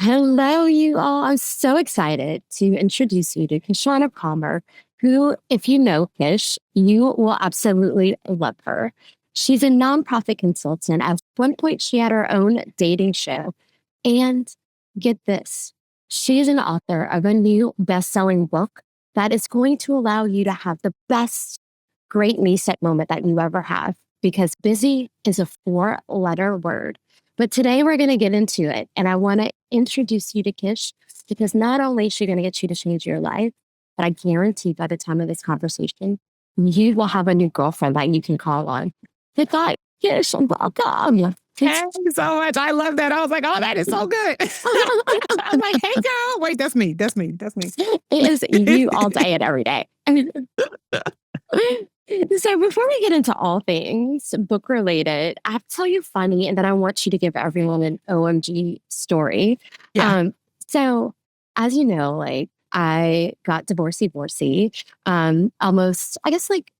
Hello, you all. I'm so excited to introduce you to Kishshana Palmer, who, if you know Kish, you will absolutely love her. She's a nonprofit consultant. At one point, she had her own dating show. And get this, she is an author of a new best-selling book that is going to allow you to have the best Great MeSet moment that you ever have, because busy is a four-letter word. But today we're going to get into it. And I want to introduce you to Kish because not only is she going to get you to change your life, but I guarantee by the time of this conversation, you will have a new girlfriend that you can call on. Goodbye, Kish, and welcome. Thank you so much. I love that. I was like, oh, that is so good. I'm like, hey, girl. Wait, that's me. It is you all day and every day. So before we get into all things book related, I have to tell you funny, and then I want you to give everyone an OMG story. Yeah. So as you know, like I got divorced almost, I guess like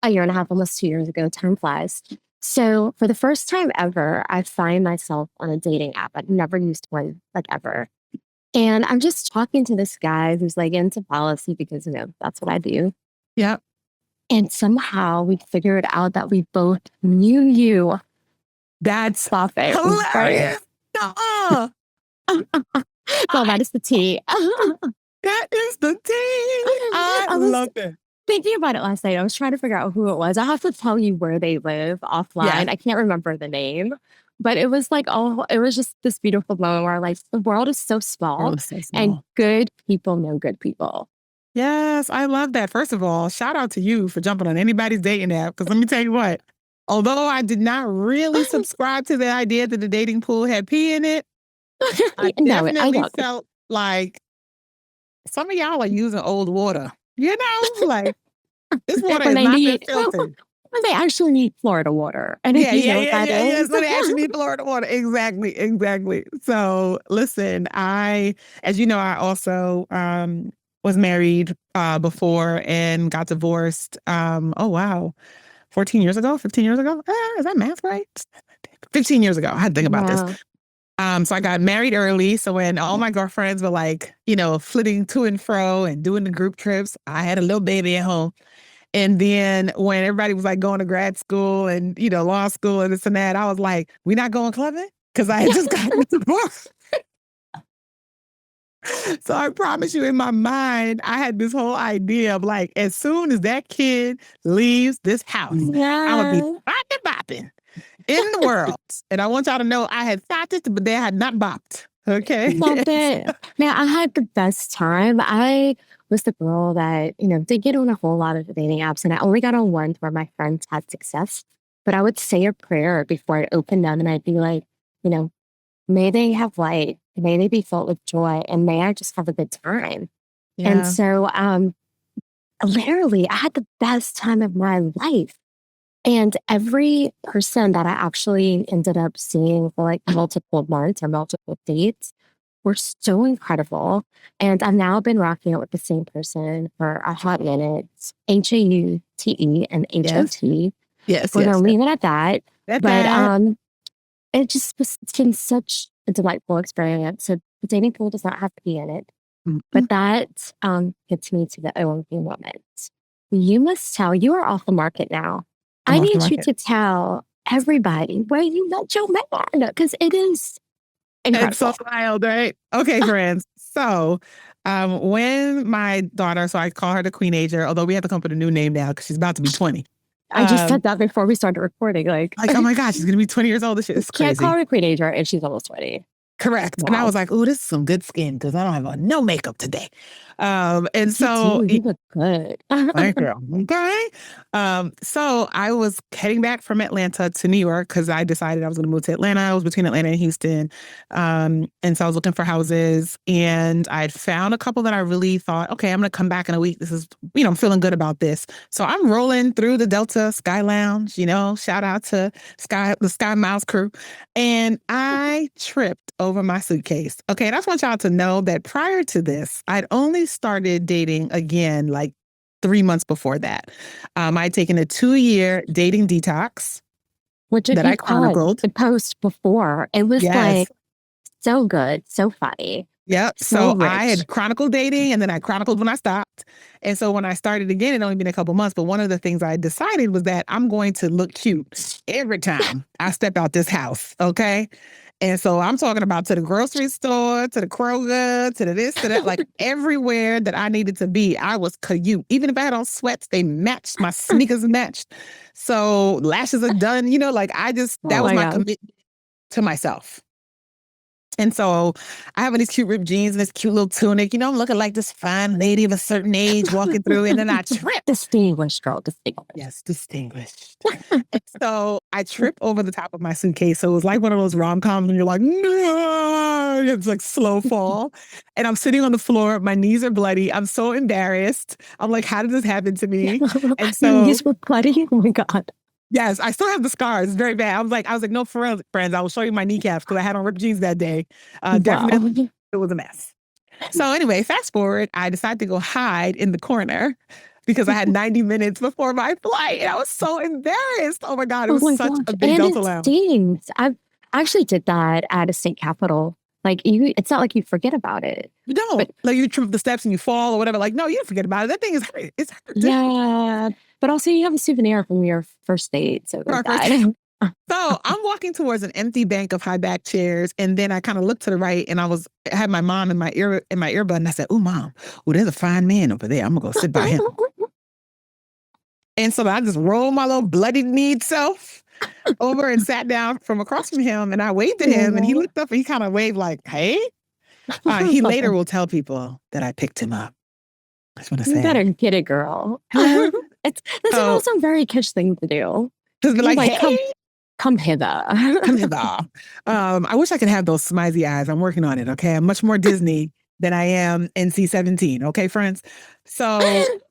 a year and a half, almost 2 years ago. Time flies. So for the first time ever, I find myself on a dating app. I've never used one like ever. And I'm just talking to this guy who's like into policy because, that's what I do. Yeah. And somehow we figured out that we both knew you. That's Buffett. hilarious. Well, that is the tea. That is the tea. I love it. Thinking about it last night, I was trying to figure out who it was. I have to tell you where they live offline. Yeah. I can't remember the name, but it was like, it was just this beautiful moment where like the world is so small, and good people know good people. Yes, I love that. First of all, shout out to you for jumping on anybody's dating app. Because let me tell you what, although I did not really subscribe to the idea that the dating pool had pee in it, I definitely felt like some of y'all are using old water. Like this water is not been filtered. They actually need Florida water. And So they actually need Florida water. Exactly. So listen, as you know, I also was married before and got divorced. 15 years ago. Is that math right? 15 years ago. I had to think about this. So I got married early. So when all my girlfriends were like, flitting to and fro and doing the group trips, I had a little baby at home. And then when everybody was like going to grad school and, law school and this and that, I was like, we not going clubbing? Because I had just gotten divorced. So I promise you, in my mind, I had this whole idea of like, as soon as that kid leaves this house, I'm going to be bopping in the world. And I want y'all to know I had thought this, but they had not bopped. Okay. Love it. Man, I had the best time. I was the girl that, did get on a whole lot of dating apps, and I only got on one where my friends had success. But I would say a prayer before I opened them, and I'd be like, may they have light, may they be filled with joy, and may I just have a good time. Yeah. And so literally, I had the best time of my life. And every person that I actually ended up seeing for like multiple months or multiple dates were so incredible. And I've now been rocking it with the same person for a hot minute. HAUTE and HOT. Yes. We're going to leave it at that. But it just was been such a delightful experience. So the dating pool does not have P in it. Mm-hmm. But that gets me to the OMG moment. You must tell, you are off the market now. I need you to tell everybody where you met your man, because it is incredible. It's so wild, right? Okay, friends. So when my daughter, so I call her the Queenager, although we have to come up with a new name now because she's about to be 20. I just said that before we started recording. Like oh my gosh, she's going to be 20 years old. This shit is crazy. Can't call her Queenager and she's almost 20. Correct. Wow. And I was like, oh, this is some good skin because I don't have on no makeup today. And so you look good. Thank you. Okay. So I was heading back from Atlanta to New York because I decided I was going to move to Atlanta. I was between Atlanta and Houston. And so I was looking for houses, and I'd found a couple that I really thought, okay, I'm going to come back in a week. This is, I'm feeling good about this. So I'm rolling through the Delta Sky Lounge, shout out to the Sky Miles crew. And I tripped over my suitcase. Okay. And I just want y'all to know that prior to this, I'd only started dating again like 3 months before that. I'd taken a 2-year dating detox, which that I chronicled. The post before, it was like So good. So funny. Yep. So So I rich. had chronicled dating and then I chronicled when I stopped. And so when I started again, it only been a couple months. But one of the things I decided was that I'm going to look cute every time I step out this house. Okay. And so I'm talking about to the grocery store, to the Kroger, to the this, to that, like everywhere that I needed to be, I was cute. Even if I had on sweats, they matched. My sneakers matched. So lashes are done. Like Oh that was my my God. commitment to myself. And so I have these cute ripped jeans and this cute little tunic. I'm looking like this fine lady of a certain age walking through, and then I trip. Distinguished girl. Distinguished. Yes, distinguished. And so I trip over the top of my suitcase. So it was like one of those rom-coms when you're like, no, it's like slow fall. And I'm sitting on the floor. My knees are bloody. I'm so embarrassed. I'm like, how did this happen to me? And Your so knees were bloody. Oh my God. yes, I still have the scars. It's very bad. I was like, no, for real, friends, I will show you my kneecaps because I had on ripped jeans that day. Definitely, Wow. it was a mess. So anyway, fast forward, I decided to go hide in the corner because I had 90 minutes before my flight. And I was so embarrassed. Oh my God, it Oh was my such gosh. a big And Delta it Lounge. stings. I actually did that at a state capitol. Like it's not like you forget about it. You don't. But- like you trip up the steps and you fall or whatever. Like, no, you don't forget about it. That thing is hurt. It's hurt. Yeah. But also you have a souvenir from your first date. So For our there's first that. So I'm walking towards an empty bank of high back chairs, and then I kind of looked to the right, and I had my mom in my earbud, and I said, "Oh, mom, there's a fine man over there. I'm gonna go sit by him." And so I just rolled my little bloody kneed self over and sat down from across from him, and I waved at him, and he looked up and he kind of waved like, "Hey." He later will tell people that I picked him up. I just want to You say, better get it, girl. hello. That's also a very Kish thing to do. Just be like, Like, hey. come hither. Come hither. I wish I could have those smizey eyes. I'm working on it. Okay. I'm much more Disney than I am NC-17. Okay, friends. So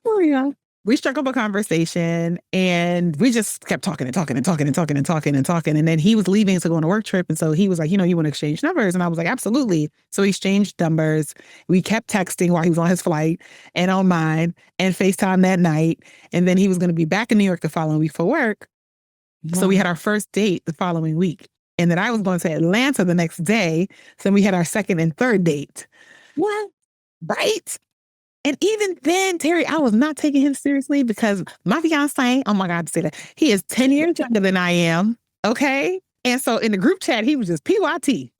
Oh yeah. we struck up a conversation and we just kept talking and talking and talking and talking and talking and talking. And then he was leaving to go on a work trip. And so he was like, you want to exchange numbers? And I was like, absolutely. So we exchanged numbers. We kept texting while he was on his flight and on mine and FaceTime that night. And then he was going to be back in New York the following week for work. So we had our first date the following week. And then I was going to Atlanta the next day. So we had our second and third date. What? Right? And even then, Terri, I was not taking him seriously because my fiance, oh my God, to say that, he is 10 years younger than I am. Okay. And so in the group chat, he was just PYT.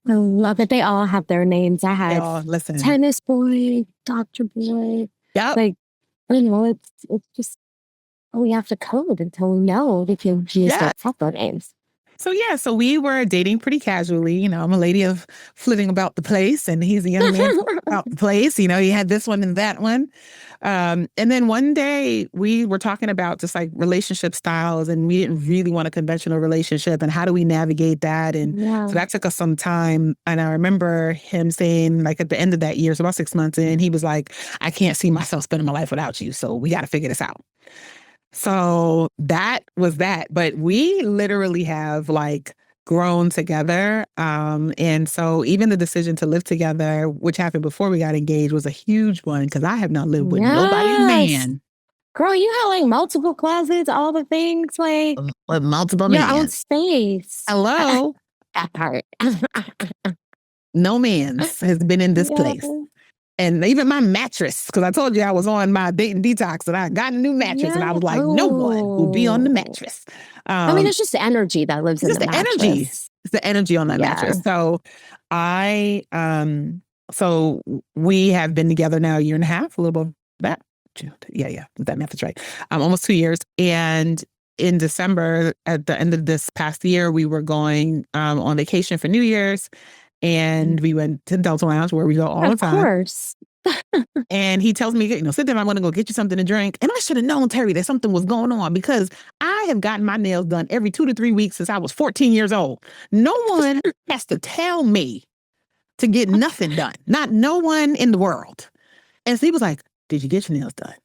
I love it. They all have their names. I had listen. Tennis Boy, Dr. Boy. Yep. Like, I don't know, it's just, we have to code until we know if you just don't have their names. So yeah, so we were dating pretty casually. I'm a lady of flitting about the place, and he's a young man about the place. He had this one and that one. And then one day we were talking about just like relationship styles, and we didn't really want a conventional relationship, and how do we navigate that? And so that took us some time. And I remember him saying, like at the end of that year, so about 6 months in, he was like, I can't see myself spending my life without you. So we got to figure this out. So that was that. But we literally have like grown together. And so even the decision to live together, which happened before we got engaged, was a huge one because I have not lived with nobody's man. Girl, you have like multiple closets, all the things, like with multiple men. Your own space. Hello. That part. No man's has been in this place. And even my mattress, because I told you I was on my dating detox and I got a new mattress and I was like, no one will be on the mattress. I mean, it's just the energy that lives in the mattress. Energy. It's the energy on that mattress. So so we have been together now a year and a half, a little bit of that. Yeah, that math is right. Almost 2 years. And in December, at the end of this past year, we were going on vacation for New Year's. And we went to the Delta Lounge where we go all the time. Of course. And he tells me, sit there, I'm going to go get you something to drink. And I should have known, Terri, that something was going on because I have gotten my nails done every 2 to 3 weeks since I was 14 years old. No one has to tell me to get nothing done. Not no one in the world. And so he was like, did you get your nails done?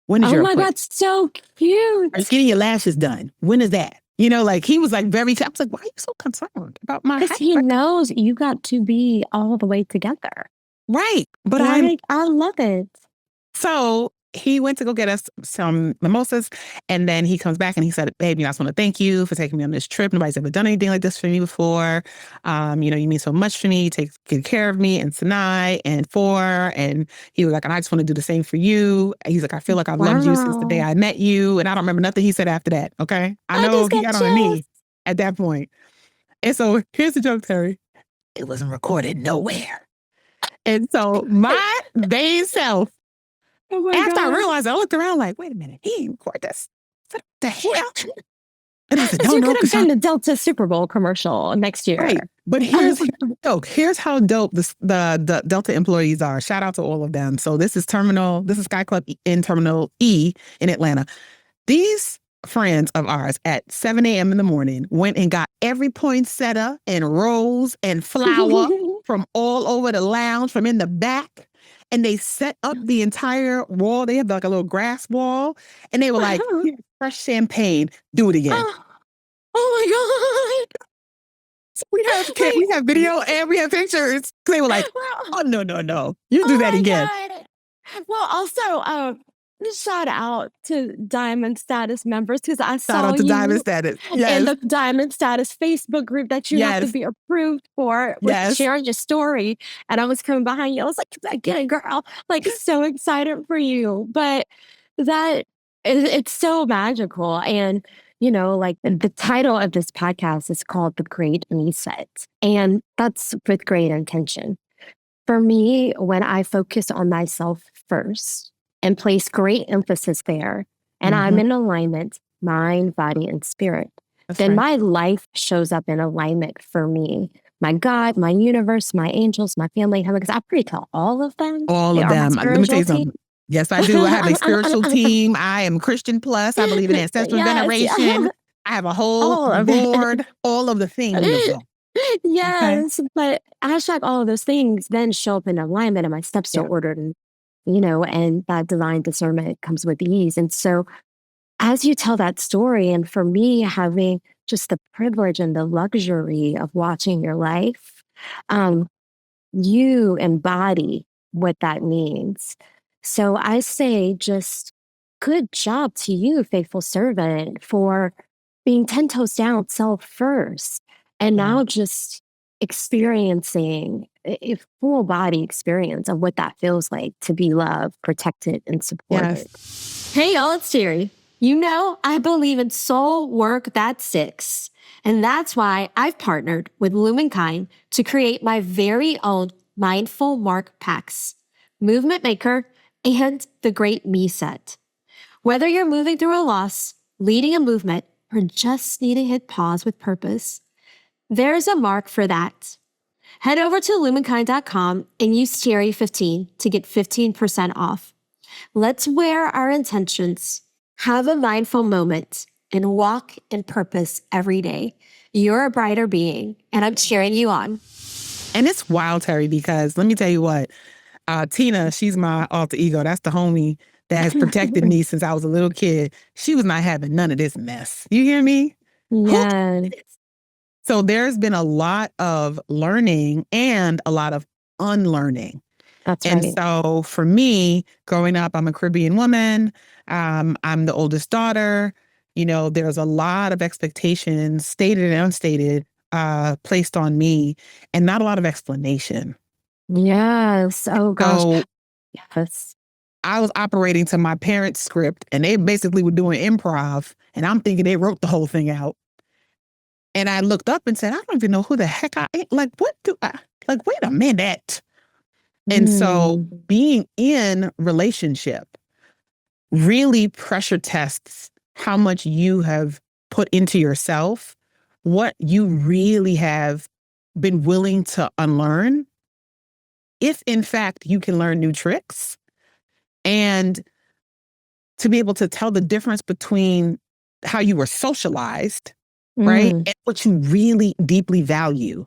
When is your appointment? Oh my God, so cute. Are you getting your lashes done? When is that? Like he was like very, I was like, why are you so concerned about my Because he knows you got to be all the way together. Right. But I love it. So he went to go get us some mimosas, and then he comes back and he said, babe, I just want to thank you for taking me on this trip. Nobody's ever done anything like this for me before. You mean so much for me. You take good care of me and Sinai and Four. And he was like, and I just want to do the same for you. He's like, I feel like I've loved you since the day I met you. And I don't remember nothing he said after that. Okay. I know he got on a knee at that point. And so here's the joke, Terri. It wasn't recorded nowhere. And so my vain self, after I realized, I looked around like, wait a minute, he didn't record this. What the hell? And I said, you could have been the Delta Super Bowl commercial next year. Right. But here's how dope the Delta employees are. Shout out to all of them. So this is Sky Club in Terminal E in Atlanta. These friends of ours at 7 a.m. in the morning went and got every poinsettia and rose and flower from all over the lounge, from in the back. And they set up the entire wall. They have like a little grass wall. And they were like, fresh champagne, do it again. Oh my God. So we have video and we have pictures. They were like, oh, no. You do that again. God. Well, also, shout out to Diamond Status members, because I saw you Diamond Status. Yes. in the Diamond Status Facebook group that you have to be approved for with sharing your story. And I was coming behind you. I was like, I get it, girl. Like, so excited for you. But it's so magical. And, like the title of this podcast is called The Great MeSet. And that's with great intention. For me, when I focus on myself first, and place great emphasis there, and I'm in alignment, mind, body, and spirit, then my life shows up in alignment for me. My God, my universe, my angels, my family, heaven, because I pray to all of them. All of them. Let me tell you something. Yes, I do. I have a spiritual team. I am Christian Plus. I believe in ancestral veneration. I have a whole board, all of the things. Yes, but hashtag all of those things then show up in alignment, and my steps are ordered, and and that divine discernment comes with ease. And so as you tell that story, and for me, having just the privilege and the luxury of watching your life, you embody what that means. So I say just good job to you, faithful servant, for being 10 toes down, self first, and now just experiencing a full body experience of what that feels like to be loved, protected, and supported. Yes. Hey, y'all, it's Terri. I believe in soul work that sticks. And that's why I've partnered with Lumenkind to create my very own Mindful Mark packs, Movement Maker, and the Great MeSet. Whether you're moving through a loss, leading a movement, or just need to hit pause with purpose, there's a mark for that. Head over to lumenkind.com and use Terri15 to get 15% off. Let's wear our intentions, have a mindful moment, and walk in purpose every day. You're a brighter being, and I'm cheering you on. And it's wild, Terri, because let me tell you what, Tina, she's my alter ego. That's the homie that has protected me since I was a little kid. She was not having none of this mess. You hear me? Yes. So there's been a lot of learning and a lot of unlearning. That's right. And so for me, growing up, I'm a Caribbean woman. I'm the oldest daughter. There's a lot of expectations, stated and unstated, placed on me, and not a lot of explanation. Yes. Oh, gosh. So yes. I was operating to my parents' script, and they basically were doing improv, and I'm thinking they wrote the whole thing out. And I looked up and said, I don't even know who the heck I am. Like, what do I, like, wait a minute. And so being in relationship really pressure tests how much you have put into yourself, what you really have been willing to unlearn, if in fact you can learn new tricks, and to be able to tell the difference between how you were socialized, right, and what you really deeply value.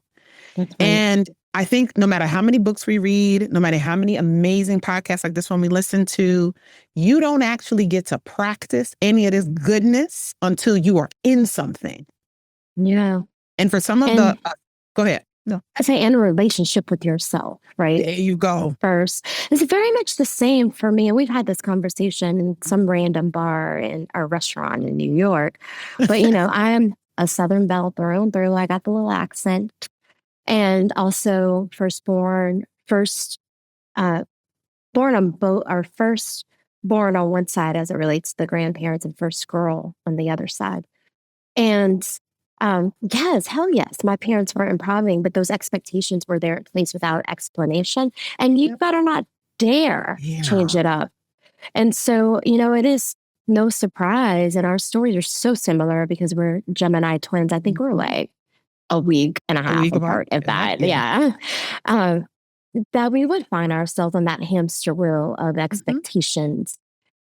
That's right. And I think no matter how many books we read, no matter how many amazing podcasts like this one we listen to, you don't actually get to practice any of this goodness until you are in something. Yeah. And for some of go ahead. No. I say in a relationship with yourself, right? There you go. First. It's very much the same for me. And we've had this conversation in some random bar in a restaurant in New York. But, I am a Southern belle through and through. I got the little accent. And also born on both, or first born on one side as it relates to the grandparents, and first girl on the other side. And yes, hell yes, my parents were improving, but those expectations were there in place without explanation. And you better not dare change it up. And so, it is no surprise. And our stories are so similar because we're Gemini twins. I think we're like a week and a half apart of that. Yeah. That we would find ourselves on that hamster wheel of expectations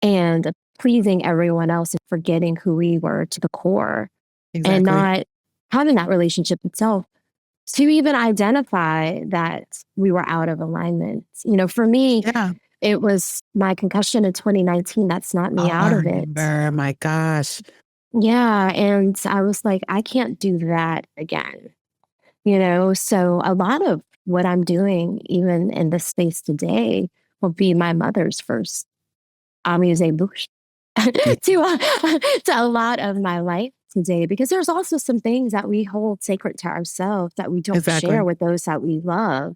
and pleasing everyone else and forgetting who we were to the core. Exactly. And not having that relationship itself to even identify that we were out of alignment. For me, it was my concussion in 2019 that snapped me out of it. My gosh. Yeah. And I was like, I can't do that again. So a lot of what I'm doing, even in this space today, will be my mother's first amusé bouche to a lot of my life today, because there's also some things that we hold sacred to ourselves that we don't share with those that we love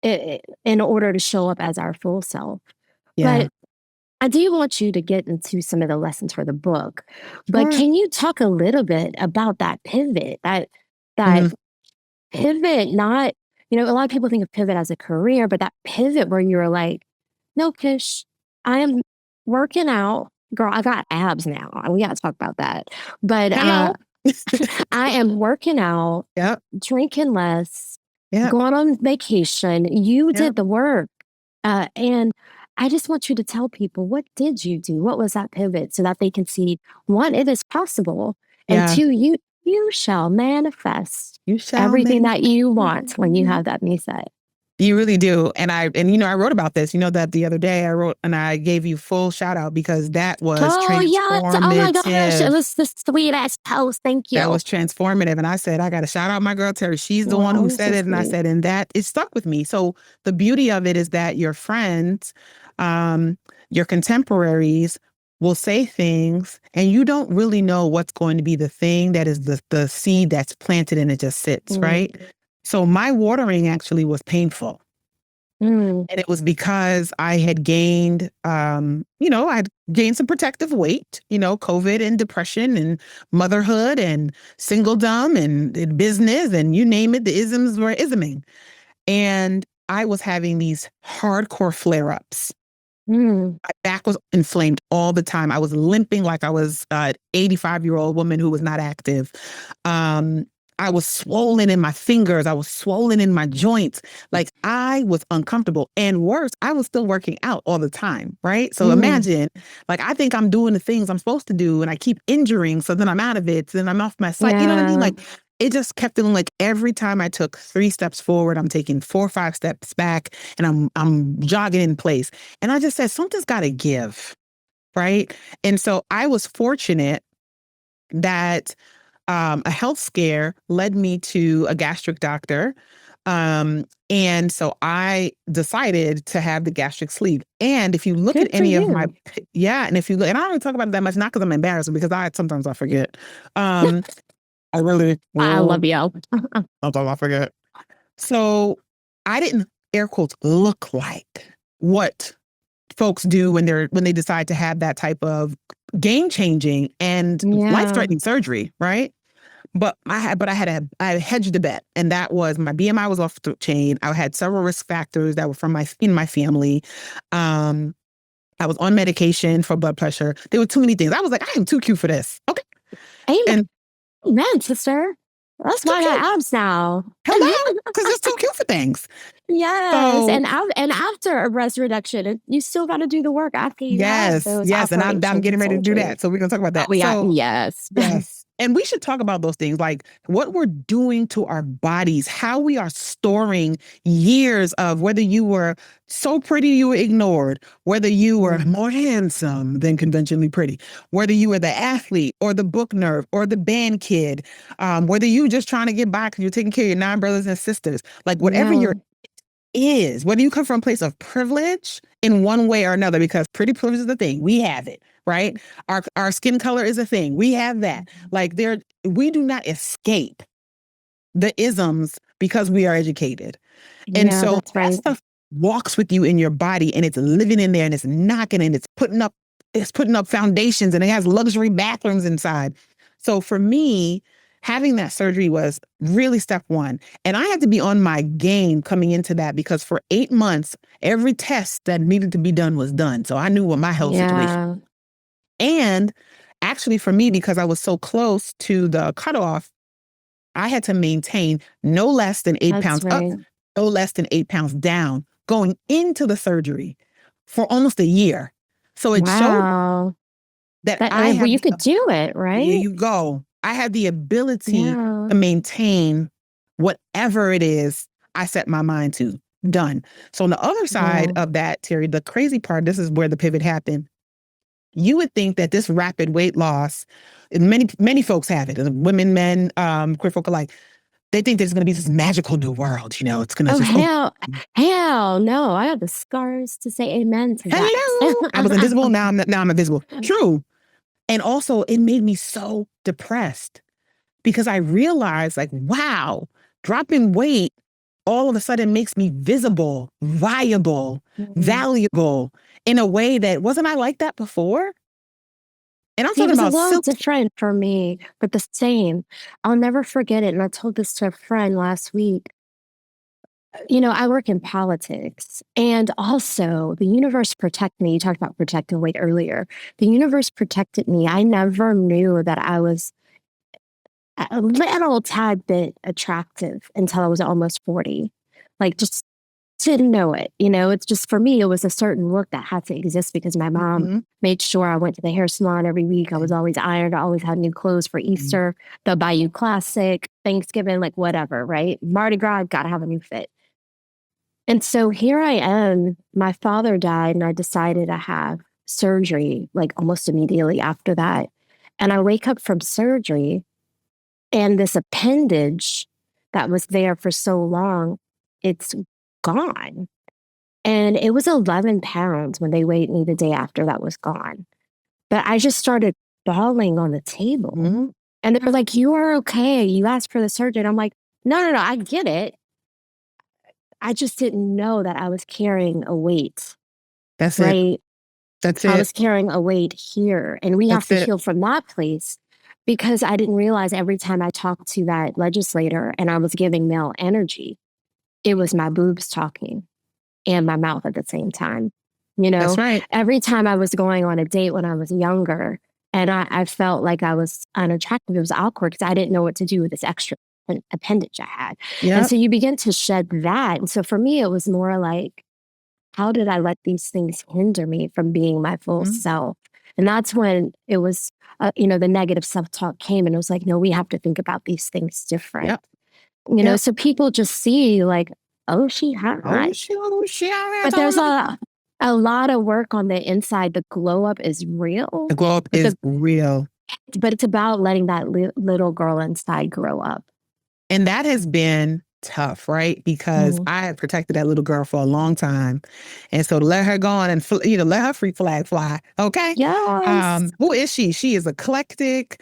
in order to show up as our full self. Yeah. But I do want you to get into some of the lessons for the book. But can you talk a little bit about that pivot, that pivot, not, a lot of people think of pivot as a career, but that pivot where you're like, no, Kish, I am working out. Girl, I got abs now. We got to talk about that. But I am working out, drinking less, going on vacation. You did the work. And I just want you to tell people, what did you do? What was that pivot so that they can see, one, it is possible. And two, you shall manifest everything that you want when you have that MeSet. You really do. And I wrote about this, that the other day I wrote and I gave you full shout out because that was transformative. Yes. Oh my gosh. It was the sweetest post. Thank you. That was transformative. And I said, I got to shout out my girl, Terri. She's the one who said it. And I said, and that it stuck with me. So the beauty of it is that your friends, your contemporaries will say things and you don't really know what's going to be the thing that is the seed that's planted and it just sits, right? So my watering actually was painful. And it was because I had gained, I'd gained some protective weight, COVID and depression and motherhood and singledom and business and you name it, the isms were isming. And I was having these hardcore flare-ups. My back was inflamed all the time. I was limping like I was an 85-year-old woman who was not active. I was swollen in my fingers. I was swollen in my joints. Like I was uncomfortable. And worse, I was still working out all the time, right? So imagine, like I think I'm doing the things I'm supposed to do and I keep injuring. So then I'm out of it. So then I'm off my site. You know what I mean? Like it just kept feeling like every time I took 3 steps forward, I'm taking 4 or 5 steps back and I'm jogging in place. And I just said, something's got to give, right? And so I was fortunate that a health scare led me to a gastric doctor. And so I decided to have the gastric sleeve. And if you look at any of my, and if you look, and I don't really talk about it that much, not because I'm embarrassed, because sometimes I forget. I love you. Sometimes I forget. So I didn't, air quotes, look like what folks do when they decide to have that type of game-changing and life-threatening surgery, right? But I had hedged a bet, and that was my BMI was off the chain. I had several risk factors that were in my family. I was on medication for blood pressure. There were too many things. I was like, I am too cute for this. Okay. Man, sister. That's why I got abs now. Hello, because it's too cute for things. Yes, so, and after a breast reduction, you still got to do the work after you have those. Yes, and I'm getting ready to do that. So we're gonna talk about that. Yes. And we should talk about those things, like what we're doing to our bodies, how we are storing years of whether you were so pretty you were ignored, whether you were more handsome than conventionally pretty, whether you were the athlete or the book nerd or the band kid, whether you were just trying to get by because you're taking care of your 9 brothers and sisters, like whatever your is, whether you come from a place of privilege in one way or another, because pretty privilege is the thing, we have it, right? Our skin color is a thing, we have that. Like we do not escape the isms because we are educated. And so that's right. that stuff walks with you in your body, and it's living in there, and it's knocking, and it's putting up foundations, and it has luxury bathrooms inside. So for me, having that surgery was really step one. And I had to be on my game coming into that, because for 8 months, every test that needed to be done was done. So I knew what my health situation was. And actually for me, because I was so close to the cutoff, I had to maintain no less than 8 pounds up, no less than 8 pounds down going into the surgery for almost a year. So it showed that you could do it, right? Here you go. I had the ability to maintain whatever it is I set my mind to. Done. So on the other side of that, Terri, the crazy part, this is where the pivot happened. You would think that this rapid weight loss, many folks have it, women, men, queer folk alike, they think there's going to be this magical new world, it's going to just... hell no. I have the scars to say amen to that. Hello. I was invisible, now I'm invisible. True. And also, it made me so depressed, because I realized, like, wow, dropping weight all of a sudden makes me visible, viable, valuable in a way that wasn't I like that before? And I'm talking about... It was a little different for me, but the same. I'll never forget it. And I told this to a friend last week. I work in politics, and also the universe protected me. You talked about protecting weight earlier. The universe protected me. I never knew that I was a little tad bit attractive until I was almost 40. Like, just didn't know it. It's just, for me, it was a certain look that had to exist because my mom made sure I went to the hair salon every week. I was always ironed. I always had new clothes for Easter, the Bayou Classic, Thanksgiving, like whatever, right? Mardi Gras, got to have a new fit. And so here I am, my father died, and I decided to have surgery like almost immediately after that. And I wake up from surgery, and this appendage that was there for so long, it's gone. And it was 11 pounds when they weighed me the day after that was gone. But I just started bawling on the table. And they were like, "You are okay. You asked for the surgery." And I'm like, no, I get it. I just didn't know that I was carrying a weight. That's right? it. That's it. I was carrying a weight here. And we have to heal from that place, because I didn't realize every time I talked to that legislator and I was giving male energy, it was my boobs talking and my mouth at the same time. That's right. Every time I was going on a date when I was younger and I felt like I was unattractive, it was awkward because I didn't know what to do with this extra appendage I had. And so you begin to shed that. And so for me, it was more like, how did I let these things hinder me from being my full self? And that's when it was, the negative self-talk came, and it was like, no, we have to think about these things different. So people just see like, oh, she hot. But there's a lot of work on the inside. The glow up is real. The glow up is real. But it's about letting that little girl inside grow up. And that has been tough, right? Because I had protected that little girl for a long time. And so to let her go on and, let her free flag fly. Okay. Yes. Who is she? She is eclectic.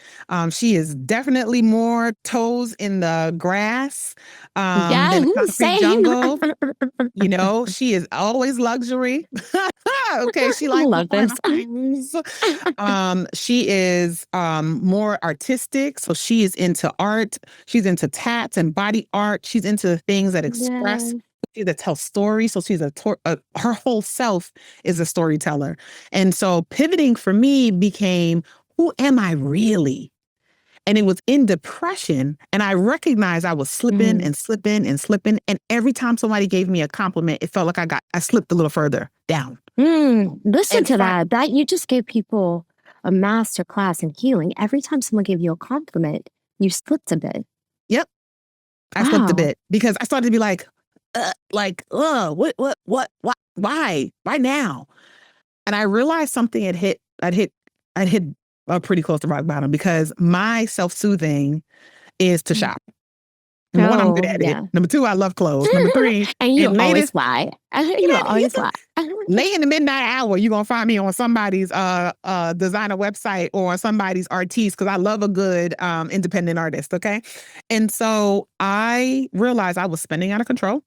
She is definitely more toes in the grass than the concrete jungle. She is always luxury. Okay. She likes love this. She is more artistic. So she is into art. She's into tats and body art. She's into the things that express, that tell stories. So she's her whole self is a storyteller. And so pivoting for me became, who am I really? And it was in depression. And I recognized I was slipping and slipping and slipping. And every time somebody gave me a compliment, it felt like I slipped a little further down. Listen to that. That you just gave people a master class in healing, every time someone gave you a compliment, you slipped a bit. Yep. I slipped a bit because I started to be like, what, why now? And I realized something I'd hit pretty close to rock bottom because my self-soothing is to shop. Number one, I'm good at it. Number two, I love clothes. Number three, and you always lie. You always lie. Late in the midnight hour, you're gonna find me on somebody's designer website or on somebody's artiste because I love a good independent artist. Okay, and so I realized I was spending out of control.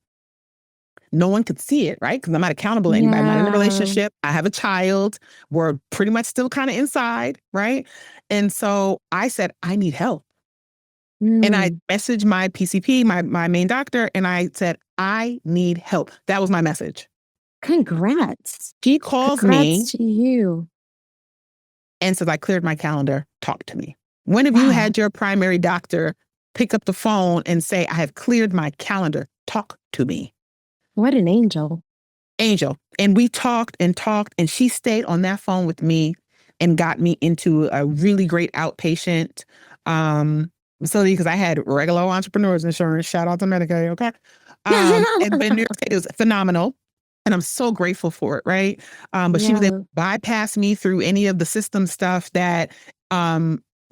No one could see it, right? Because I'm not accountable to anybody. I'm not in a relationship. I have a child. We're pretty much still kind of inside, right? And so I said, I need help. And I messaged my PCP, my main doctor, and I said, I need help. That was my message. Congrats. She calls me. To you. And says, I cleared my calendar. Talk to me. When have you had your primary doctor pick up the phone and say, I have cleared my calendar. Talk to me. What an angel. Angel. And we talked, and she stayed on that phone with me and got me into a really great outpatient facility because I had regular entrepreneurs insurance. Shout out to Medicaid, okay? And New York State was phenomenal. And I'm so grateful for it, right? But she was able to bypass me through any of the system stuff that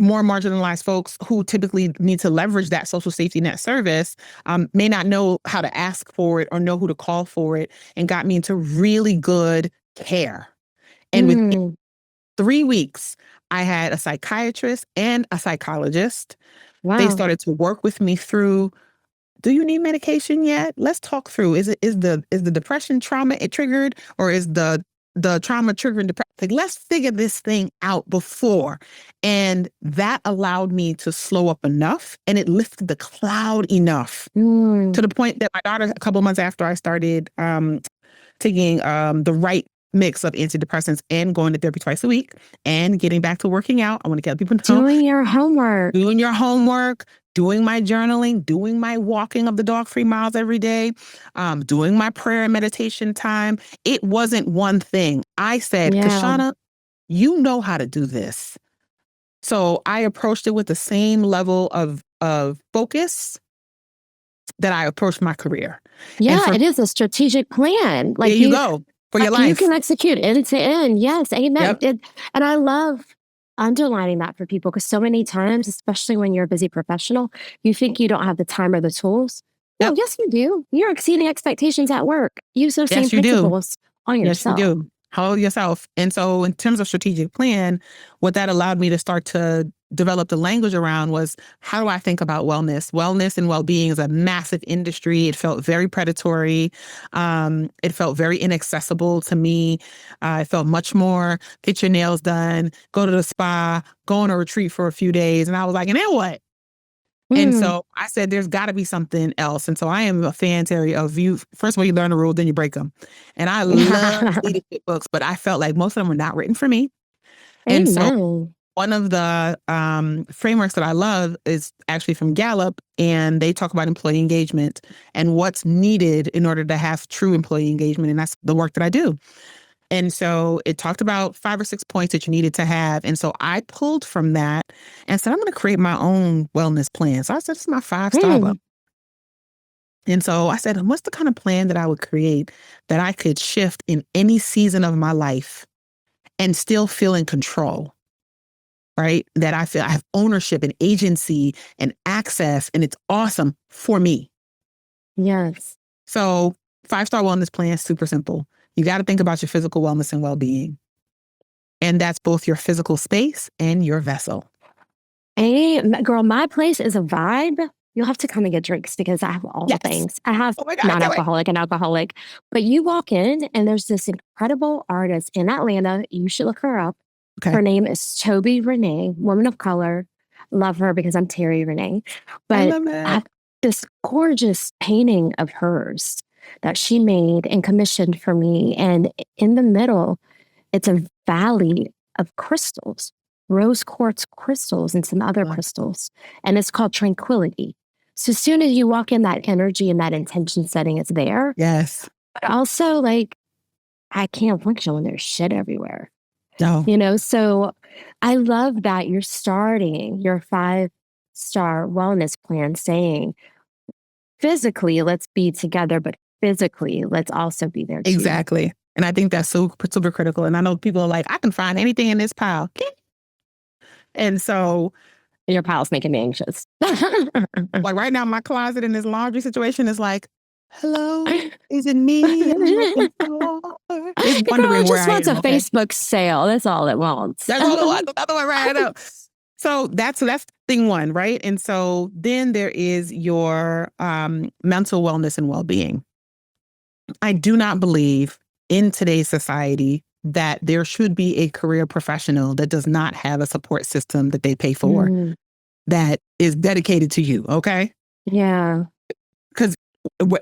more marginalized folks who typically need to leverage that social safety net service may not know how to ask for it or know who to call for it, and got me into really good care. And within 3 weeks, I had a psychiatrist and a psychologist. Wow. They started to work with me through, do you need medication yet? Let's talk through. Is the depression trauma it triggered, or is the trauma triggering depression? Like, let's figure this thing out before. And that allowed me to slow up enough, and it lifted the cloud enough to the point that my daughter, a couple of months after I started taking the right mix of antidepressants and going to therapy twice a week and getting back to working out. I want to get people know. Doing your homework. Doing my journaling, doing my walking of the dog 3 miles every day, doing my prayer and meditation time. It wasn't one thing. I said, Kishshana, you know how to do this. So I approached it with the same level of focus that I approached my career. Yeah, it is a strategic plan. Like, there you go. For your life. You can execute end to end. Yes, amen. Yep. And I love underlining that for people, because so many times, especially when you're a busy professional, you think you don't have the time or the tools. Yep. No, yes, you do. You're exceeding expectations at work. Use those same principles on yourself. Yes, you do. Hold yourself. And so in terms of strategic plan, what that allowed me to start to develop the language around was, how do I think about wellness? Wellness and well-being is a massive industry. It felt very predatory. It felt very inaccessible to me. It felt much more, get your nails done, go to the spa, go on a retreat for a few days. And I was like, and then what? And so I said, there's got to be something else. And so I am a fan, Terri, of you. First of all, you learn the rules, then you break them. And I love leadership books, but I felt like most of them were not written for me. And so one of the frameworks that I love is actually from Gallup, and they talk about employee engagement and what's needed in order to have true employee engagement. And that's the work that I do. And so it talked about 5 or 6 points that you needed to have. And so I pulled from that and said, I'm going to create my own wellness plan. So I said, this is my 5-star one. And so I said, what's the kind of plan that I would create that I could shift in any season of my life and still feel in control, right? That I feel I have ownership and agency and access, and it's awesome for me. Yes. So 5-star wellness plan is super simple. You got to think about your physical wellness and well-being. And that's both your physical space and your vessel. Hey, girl, my place is a vibe. You'll have to come and get drinks because I have all the things. I have non-alcoholic and alcoholic. But you walk in and there's this incredible artist in Atlanta. You should look her up. Okay. Her name is Toby Renee, woman of color. Love her because I'm Terri Renee. But I have this gorgeous painting of hers that she made and commissioned for me. And in the middle, it's a valley of crystals, rose quartz crystals and some other crystals. And it's called Tranquility. So as soon as you walk in, that energy and that intention setting is there. Yes. But also, like, I can't function when there's shit everywhere. No. So I love that you're starting your 5-star wellness plan saying, physically, let's be together, but physically, let's also be there too. Exactly. And I think that's super, super critical. And I know people are like, I can find anything in this pile. And so your pile's making me anxious. like right now, my closet in this laundry situation is like, hello, is it me? I'm looking for. It's wondering where I am. It just wants a Facebook sale. That's all it wants. That's all it wants. Another one right up. So that's thing one, right? And so then there is your mental wellness and well-being. I do not believe in today's society that there should be a career professional that does not have a support system that they pay for that is dedicated to you, okay? Yeah. Because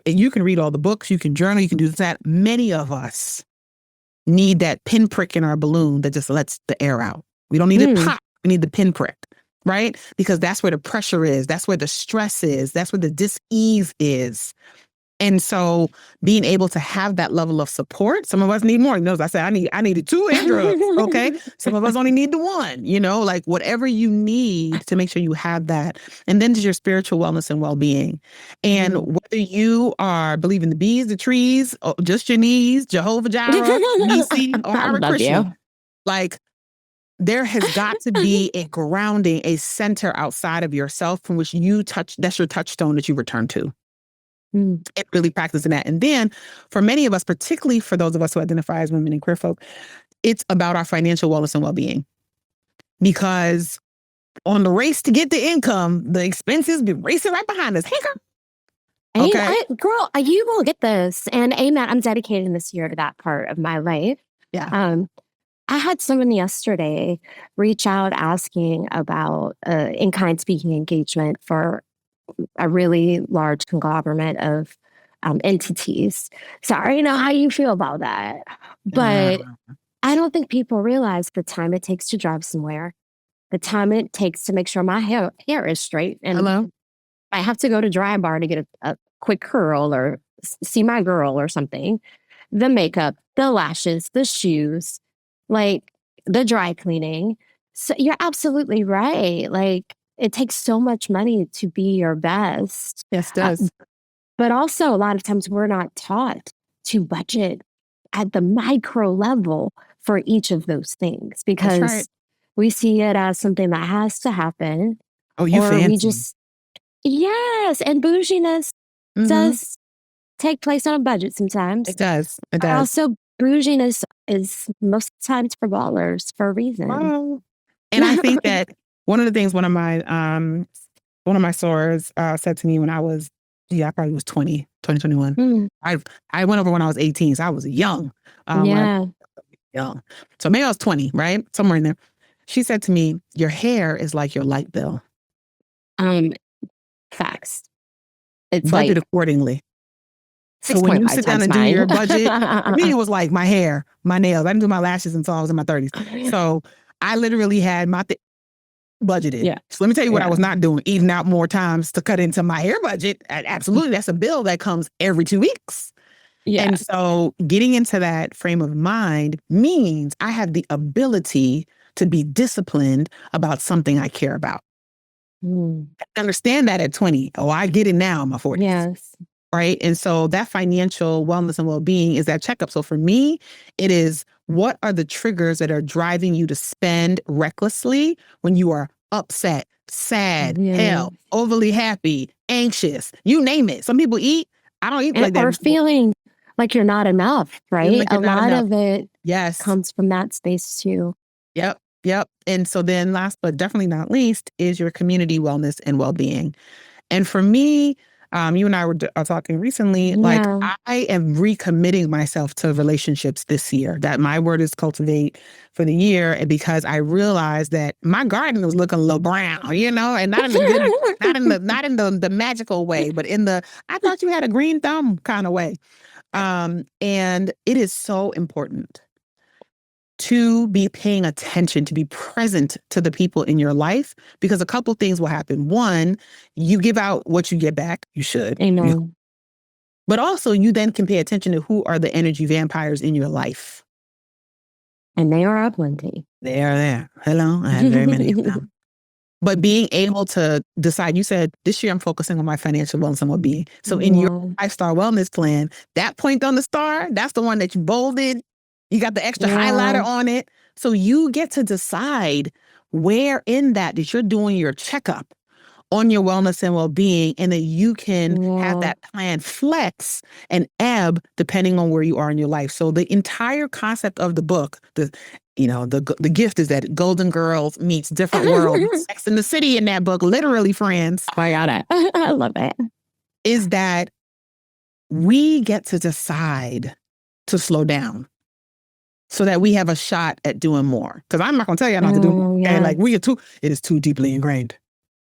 you can read all the books, you can journal, you can do that. Many of us need that pinprick in our balloon that just lets the air out. We don't need it pop. We need the pinprick, right? Because that's where the pressure is. That's where the stress is. That's where the dis-ease is. And so being able to have that level of support, some of us need more. As I said, I needed 2 drugs, okay? Some of us only need the 1, like whatever you need to make sure you have that. And then there's your spiritual wellness and well-being. And whether you are believing the bees, the trees, or just your knees, Jehovah Jireh, Nisi, or Hare Krishna, like there has got to be a grounding, a center outside of yourself from which that's your touchstone that you return to. It really practicing that. And then for many of us, particularly for those of us who identify as women and queer folk, it's about our financial wellness and well-being. Because on the race to get the income, the expenses be racing right behind us. Hey, girl. Okay. Girl, you will get this. And amen, I'm dedicating this year to that part of my life. Yeah. I had someone yesterday reach out asking about in-kind speaking engagement for a really large conglomerate of entities. So I already know how you feel about that. But I don't think people realize the time it takes to drive somewhere, the time it takes to make sure my hair is straight. And I have to go to Dry Bar to get a quick curl or see my girl or something. The makeup, the lashes, the shoes, like the dry cleaning. So you're absolutely right. Like, it takes so much money to be your best. Yes, it does. But also, a lot of times we're not taught to budget at the micro level for each of those things because we see it as something that has to happen. Oh, you fancy. Yes, and bouginess does take place on a budget sometimes. It does. It but does. also, bouginess is most of the time for ballers for a reason. Wow. And I think that one of the things one of my sorors said to me when I was, I probably was 21. I went over when I was 18, so I was young. Young. So maybe I was 20, right? Somewhere in there. She said to me, your hair is like your light bill. Facts. It's budget accordingly. So when you sit down and do your budget, for me, it was like my hair, my nails. I didn't do my lashes until I was in my 30s. So I literally had my budgeted. Yeah. So let me tell you what I was not doing, eating out more times to cut into my hair budget. Absolutely. That's a bill that comes every 2 weeks. Yeah. And so getting into that frame of mind means I have the ability to be disciplined about something I care about. I understand that at 20. Oh, I get it now in my 40s. Yes. Right. And so that financial wellness and well-being is that checkup. So for me, it is what are the triggers that are driving you to spend recklessly when you are upset, sad, hell, overly happy, anxious, you name it. Some people eat. I don't eat like that. Or feeling like you're not enough, right? Like a lot of it comes from that space too. Yep. And so then last but definitely not least is your community wellness and well-being. And for me, you and I were talking recently, like I am recommitting myself to relationships this year. That my word is cultivate for the year. And because I realized that my garden was looking a little brown, and not in the good, not in the magical way, but in the, I thought you had a green thumb kind of way. And it is so important to be paying attention, to be present to the people in your life, because a couple things will happen. One, you give out what you get back. You should. I know. But also you then can pay attention to who are the energy vampires in your life. And they are aplenty. They are there. Hello. I have very many of them. But being able to decide, you said this year I'm focusing on my financial wellness and well-being. So in your lifestyle wellness plan, that point on the star, that's the one that you bolded. You got the extra highlighter on it. So you get to decide where in that you're doing your checkup on your wellness and well-being, and that you can have that plan flex and ebb depending on where you are in your life. So the entire concept of the book, the gift is that Golden Girls meets different worlds. Sex in the City in that book, literally, friends. Oh, I got it. I love it. Is that we get to decide to slow down so that we have a shot at doing more. Because I'm not going to tell you not to do more. Okay? Like it is too deeply ingrained.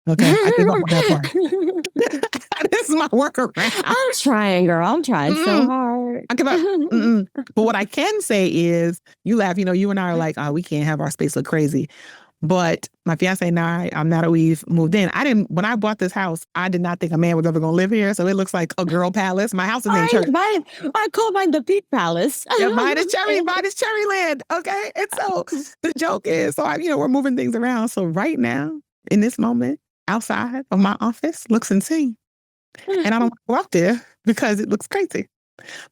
Okay, I think about that part. This is my workaround. I'm trying, girl. I'm trying so hard. But what I can say is, you laugh. You and I are like, oh, we can't have our space look crazy. But my fiance and I, now that we've moved in, when I bought this house, I did not think a man was ever going to live here. So it looks like a girl palace. My house is named Church. I call mine the Pink Palace. Yeah, mine is Cherryland. Okay. And so the joke is, we're moving things around. So right now, in this moment, outside of my office looks insane. And I don't want to go out there because it looks crazy.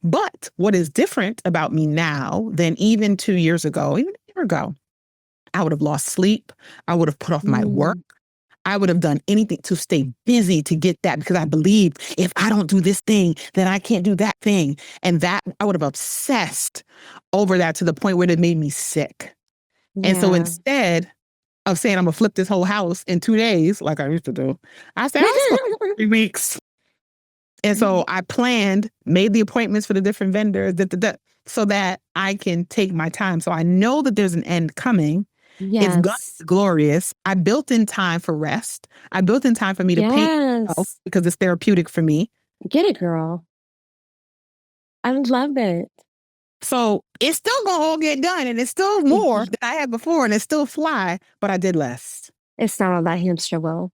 But what is different about me now than even 2 years ago, even a year ago, I would have lost sleep. I would have put off my work. I would have done anything to stay busy to get that, because I believe if I don't do this thing, then I can't do that thing. And that I would have obsessed over that to the point where it made me sick. Yeah. And so instead of saying I'm going to flip this whole house in 2 days, like I used to do, I said, I'm 3 weeks. And so I made the appointments for the different vendors, so that I can take my time. So I know that there's an end coming. Yes. It's glorious. I built in time for rest. I built in time for me to paint myself because it's therapeutic for me. Get it, girl. I love it. So it's still going to all get done, and it's still more than I had before, and it's still fly, but I did less. It's not all that hamster wheel.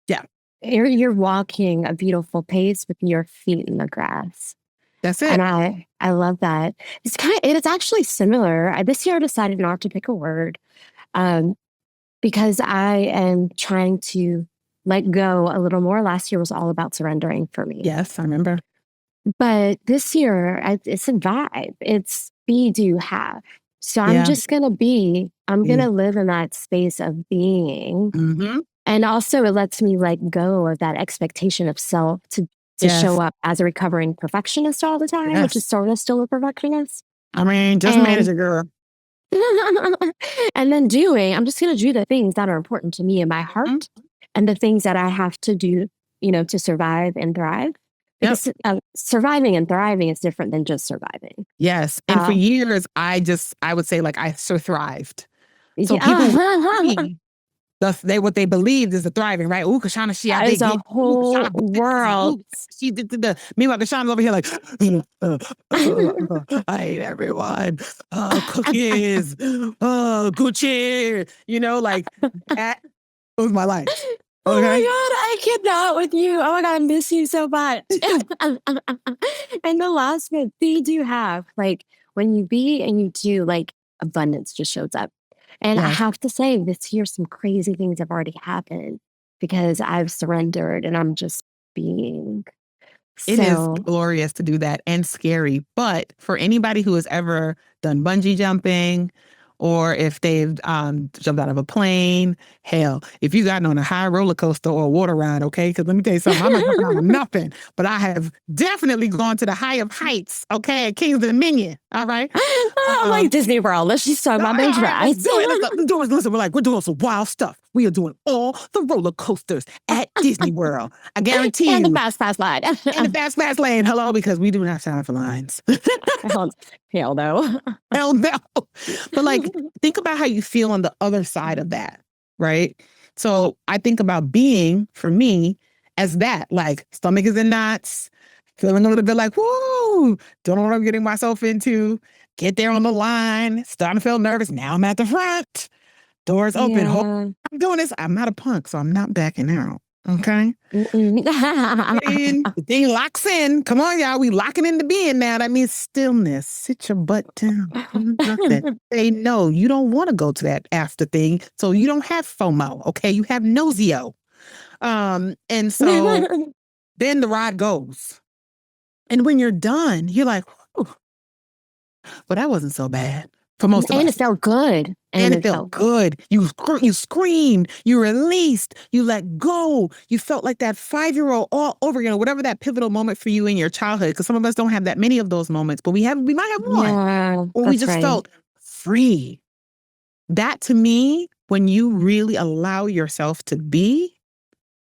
Yeah. You're walking a beautiful pace with your feet in the grass. That's it. And I love that. It is actually similar. This year I decided not to pick a word because I am trying to let go a little more. Last year was all about surrendering for me. Yes, I remember. But this year, it's a vibe. It's be, do, have. So I'm just going to be, I'm going to live in that space of being. Mm-hmm. And also it lets me let go of that expectation of self to show up as a recovering perfectionist all the time, which is sort of still a perfectionist. I mean, just manage it, girl. And then I'm just going to do the things that are important to me in my heart and the things that I have to do, to survive and thrive. Because surviving and thriving is different than just surviving. Yes. And for years, I would say I thrived. So people, what they believed is the thriving, right? Ooh, Kishshana, she out there. It's a whole world. She did the. Meanwhile, Kishshana's over here like, I hate everyone. Cookies. Gucci. That was my life. Okay. Oh my God, I cannot with you. Oh my God, I miss you so much. And the last bit, be, do, have. When you be and you do, abundance just shows up. And I have to say, this year, some crazy things have already happened because I've surrendered and I'm just being. It is glorious to do that and scary. But for anybody who has ever done bungee jumping, or if they've jumped out of a plane, hell, if you gotten on a high roller coaster or a water ride, okay? Because let me tell you something, I'm not jumping out of nothing, but I have definitely gone to the high of heights, okay, at King's Dominion, all right? I'm like Disney World. Let's just talk about those rides. Listen, we're doing some wild stuff. We are doing all the roller coasters at Disney World. I guarantee you. And the fast line. And the fast lane. Hello, because we do not have time for lines. Hell no. Hell no. But think about how you feel on the other side of that, right? So I think about being, for me, as that, stomach is in knots, feeling a little bit whoa, don't know what I'm getting myself into, get there on the line, starting to feel nervous. Now I'm at the front, doors open. I'm doing this. I'm not a punk, so I'm not backing out. Okay. And the thing locks in. Come on, y'all. We locking into being now. That means stillness. Sit your butt down. Nothing. Say no. You don't want to go to that after thing. So you don't have FOMO. Okay. You have nosio. And so then the ride goes. And when you're done, you're like, well, that wasn't so bad for most of us. And it felt good. And it felt good. You screamed, you released, you let go. You felt like that 5-year-old all over again, or whatever that pivotal moment for you in your childhood. Because some of us don't have that many of those moments, but we might have one. Yeah, or we just felt free. That to me, when you really allow yourself to be,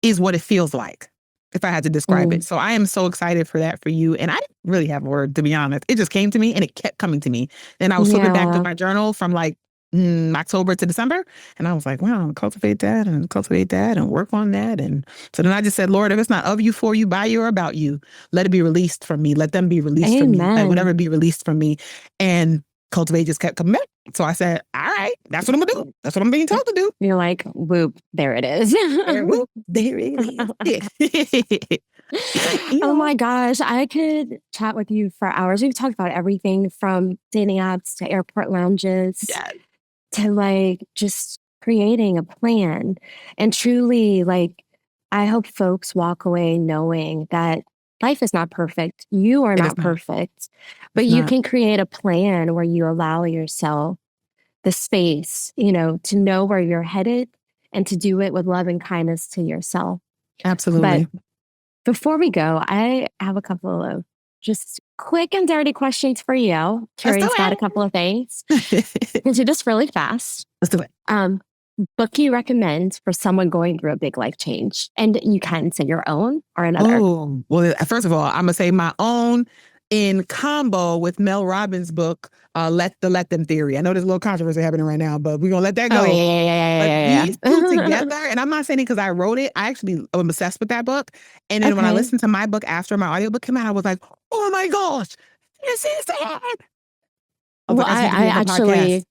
is what it feels like, if I had to describe it. So I am so excited for that for you. And I didn't really have a word, to be honest. It just came to me and it kept coming to me. And I was flipping back through my journal from like October to December. And I was like, wow, cultivate that and work on that. And so then I just said, Lord, if it's not of you, for you, by you, or about you, let it be released from me. Let them be released from me. Let whatever be released from me. And cultivate just kept coming back. So I said, all right, that's what I'm going to do. That's what I'm being told to do. You're like, whoop, there it is. Whoop, there it is. Oh my gosh, I could chat with you for hours. We've talked about everything from dating apps to airport lounges to like just creating a plan. And truly, like, I hope folks walk away knowing that life is not perfect. You are not perfect, but you can create a plan where you allow yourself the space, to know where you're headed and to do it with love and kindness to yourself. Absolutely. But before we go, I have a couple of just quick and dirty questions for you. Terry's got a couple of things. We'll do this really fast. Let's do it. Book you recommend for someone going through a big life change? And you can say your own or another. Oh, well, first of all, I'm going to say my own in combo with Mel Robbins' book, Let Them Theory. I know there's a little controversy happening right now, but we're going to let that go. Oh, yeah. These two together, and I'm not saying it because I wrote it. I actually am obsessed with that book. And then when I listened to my book after my audiobook came out, I was like, oh my gosh, this is it.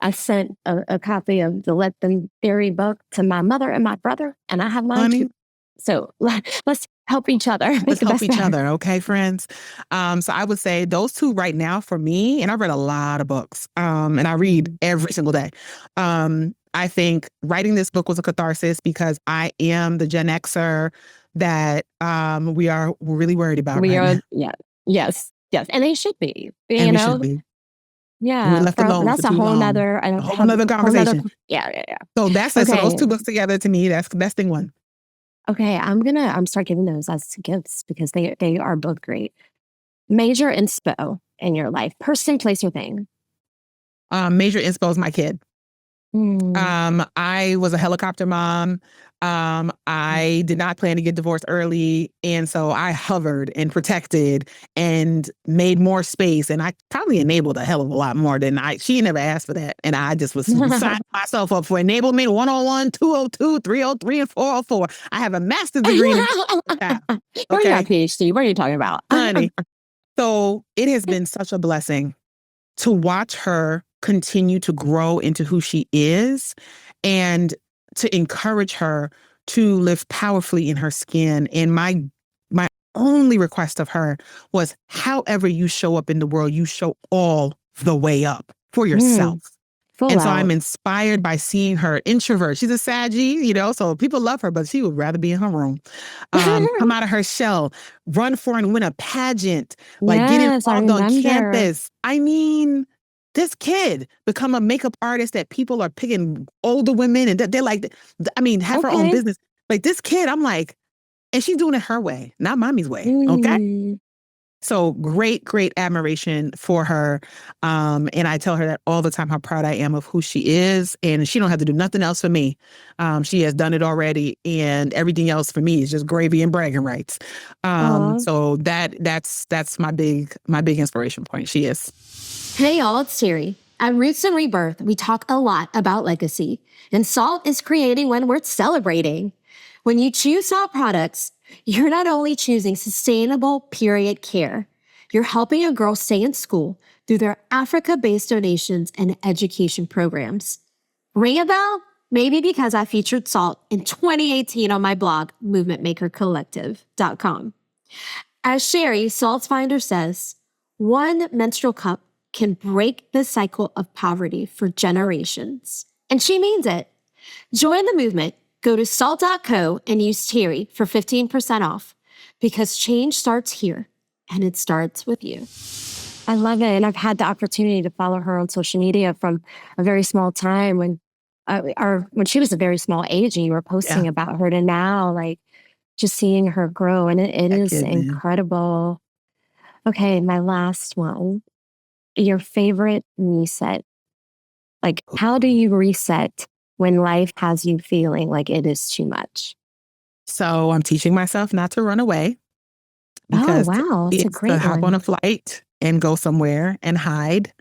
I sent a copy of the Let Them Theory book to my mother and my brother, and I have mine too. So let's help each other. Let's help each other, okay, friends? So I would say those two right now for me, and I've read a lot of books, and I read every single day. I think writing this book was a catharsis because I am the Gen Xer that we're really worried about right now. Yes. And they should be. We should be. Yeah, left alone that's a whole nother conversation. Yeah. So that's it. So those two books together to me, that's the best thing one. Okay, I'm start giving those as gifts because they are both great. Major inspo in your life, person, place, or thing. Major inspo is my kid. I was a helicopter mom. I did not plan to get divorced early. And so I hovered and protected and made more space. And I probably enabled a hell of a lot more than she never asked for that. And I just was signing myself up for enablement 101, 202, 303, and 404. I have a master's degree. Where you got a PhD? What are you talking about? Honey. So it has been such a blessing to watch her continue to grow into who she is and to encourage her to live powerfully in her skin. And my only request of her was, however you show up in the world, you show all the way up for yourself. So I'm inspired by seeing her introvert. She's a Saggy, so people love her, but she would rather be in her room. Come out of her shell, run for and win a pageant, get involved on campus. I mean, this kid become a makeup artist that people are picking older women and they're like, have her own business. Like this kid, I'm like, and she's doing it her way, not mommy's way. Okay. So great admiration for her. And I tell her that all the time, how proud I am of who she is. And she don't have to do nothing else for me. She has done it already. And everything else for me is just gravy and bragging rights. So that's my big inspiration point. She is. Hey y'all, it's Terri. At Roots+Rebirth, we talk a lot about legacy. And salt is creating when we're celebrating. When you choose salt products, you're not only choosing sustainable period care, you're helping a girl stay in school through their Africa-based donations and education programs. Ring a bell? Maybe because I featured salt in 2018 on my blog, movementmakercollective.com. As Sherry, Salt's Finder, says, one menstrual cup can break the cycle of poverty for generations. And she means it. Join the movement. Go to salt.co and use Terri for 15% off, because change starts here and it starts with you. I love it. And I've had the opportunity to follow her on social media from a very small time when she was a very small age and you were posting about her, to now, like, just seeing her grow. And it is incredible. Okay, my last one. Your favorite reset. Like, how do you reset when life has you feeling like it is too much? So I'm teaching myself not to run away. Because it's a great to hop one. on a flight and go somewhere and hide.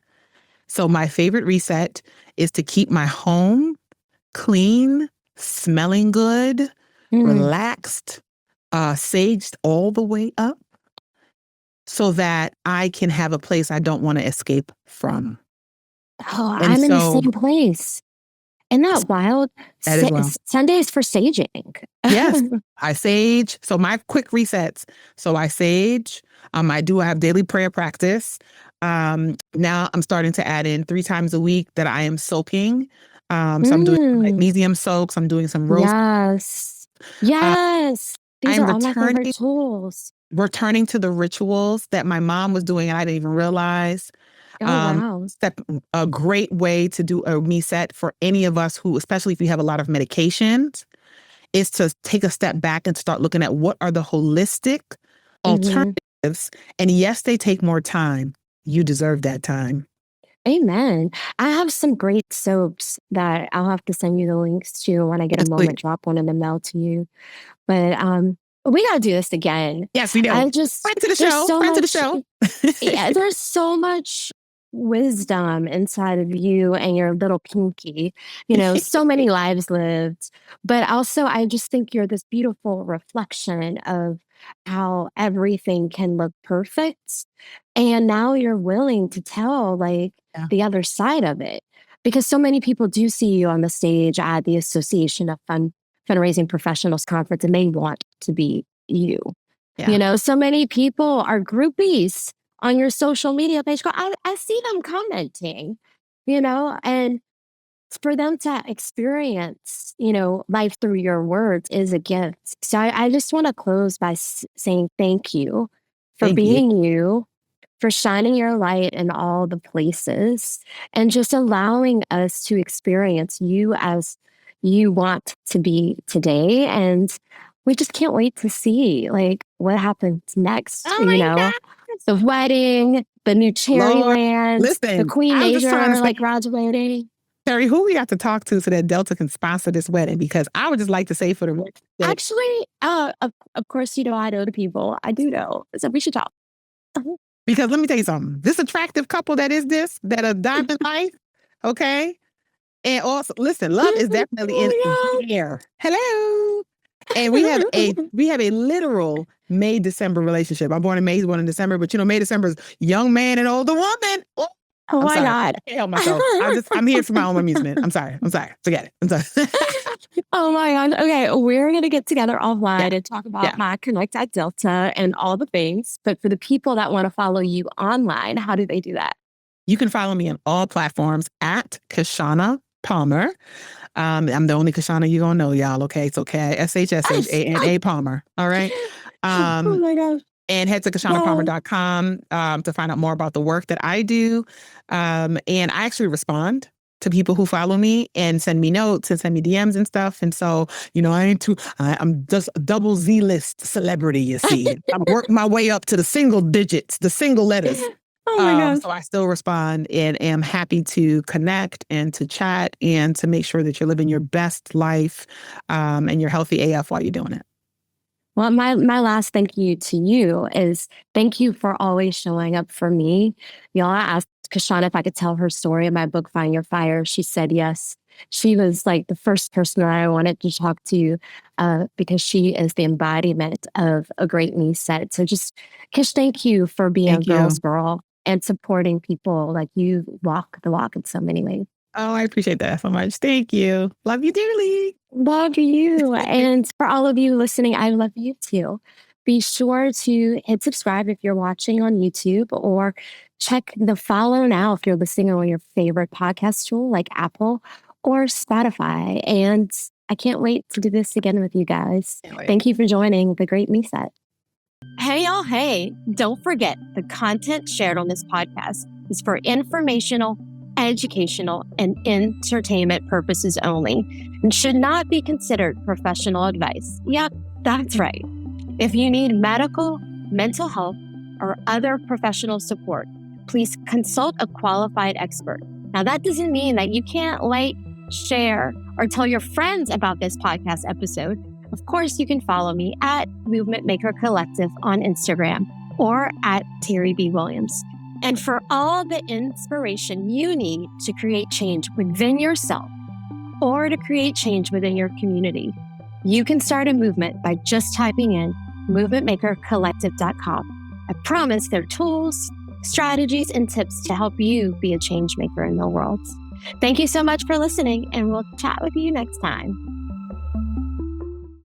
So my favorite reset is to keep my home clean, smelling good, relaxed, saged all the way up, so that I can have a place I don't want to escape from. Oh, I'm in the same place. Isn't that wild? That is wild. Sundays for saging. Yes, I sage. So my quick resets. So I sage. I have daily prayer practice. Now I'm starting to add in 3 times a week that I am soaking. So I'm doing magnesium soaks. I'm doing some rose. Yes. These are all my favorite tools. Returning to the rituals that my mom was doing and I didn't even realize. Wow. A great way to do a MeSet for any of us who, especially if you have a lot of medications, is to take a step back and start looking at what are the holistic alternatives. And yes, they take more time. You deserve that time. Amen. I have some great soaps that I'll have to send you the links to when I get a moment. Drop one in the mail to you. But we got to do this again. Yes, we do. Friend to the show. Yeah, there's so much wisdom inside of you and your little pinky. So many lives lived. But also, I just think you're this beautiful reflection of how everything can look perfect. And now you're willing to tell, the other side of it. Because so many people do see you on the stage at the Association of Fundraising Professionals Conference, and they want to be you. So many people are groupies on your social media page. I see them commenting, and for them to experience, life through your words is a gift. So I just want to close by saying thank you for being you, for shining your light in all the places, and just allowing us to experience you as you want to be today. And we just can't wait to see what happens next. God. The wedding, the new Cherryland, the Queen Major graduating. Terri, who we got to talk to so that Delta can sponsor this wedding? Because I would just like to say for the record. Actually, of course, I know the people. I do know. So we should talk. Because let me tell you something. This attractive couple that a diamond life, okay? And also, listen, love is definitely in the air. Hello. And we have a literal May-December relationship. I'm born in May, he's born in December, but May, December is young man and older woman. Oh my God. I can't help myself. I'm here for my own amusement. I'm sorry. Forget it. I'm sorry. Oh my God. Okay. We're going to get together offline and talk about my Connect at Delta and all the things. But for the people that want to follow you online, how do they do that? You can follow me on all platforms at Kishshana Palmer. I'm the only Kishshana you're going to know, y'all. Okay. It's okay. SHSHANA Palmer. All right. Oh my gosh. And head to KishshanaPalmer.com to find out more about the work that I do. And I actually respond to people who follow me and send me notes and send me DMs and stuff. And so, I'm just a double Z-list celebrity, you see. I'm working my way up to the single digits, the single letters. Oh my gosh. So I still respond and am happy to connect and to chat and to make sure that you're living your best life and you're healthy AF while you're doing it. Well, my last thank you to you is thank you for always showing up for me. Y'all, I asked Kishshana if I could tell her story in my book, Find Your Fire. She said yes. She was the first person that I wanted to talk to because she is the embodiment of a great MeSet. So just, Kish, thank you for being a girl's girl and supporting people like you walk the walk in so many ways. Oh, I appreciate that so much. Thank you. Love you dearly. Love you. And for all of you listening, I love you too. Be sure to hit subscribe if you're watching on YouTube or check the follow now if you're listening on your favorite podcast tool like Apple or Spotify. And I can't wait to do this again with you guys. Thank you for joining the Great MeSet. Hey, y'all. Hey, don't forget the content shared on this podcast is for informational, educational, and entertainment purposes only and should not be considered professional advice. Yep, that's right. If you need medical, mental health, or other professional support, please consult a qualified expert. Now, that doesn't mean that you can't like, share, or tell your friends about this podcast episode. Of course, you can follow me at Movement Maker Collective on Instagram or at Terri B. Williams. And for all the inspiration you need to create change within yourself or to create change within your community, you can start a movement by just typing in movementmakercollective.com. I promise there are tools, strategies, and tips to help you be a change maker in the world. Thank you so much for listening, and we'll chat with you next time.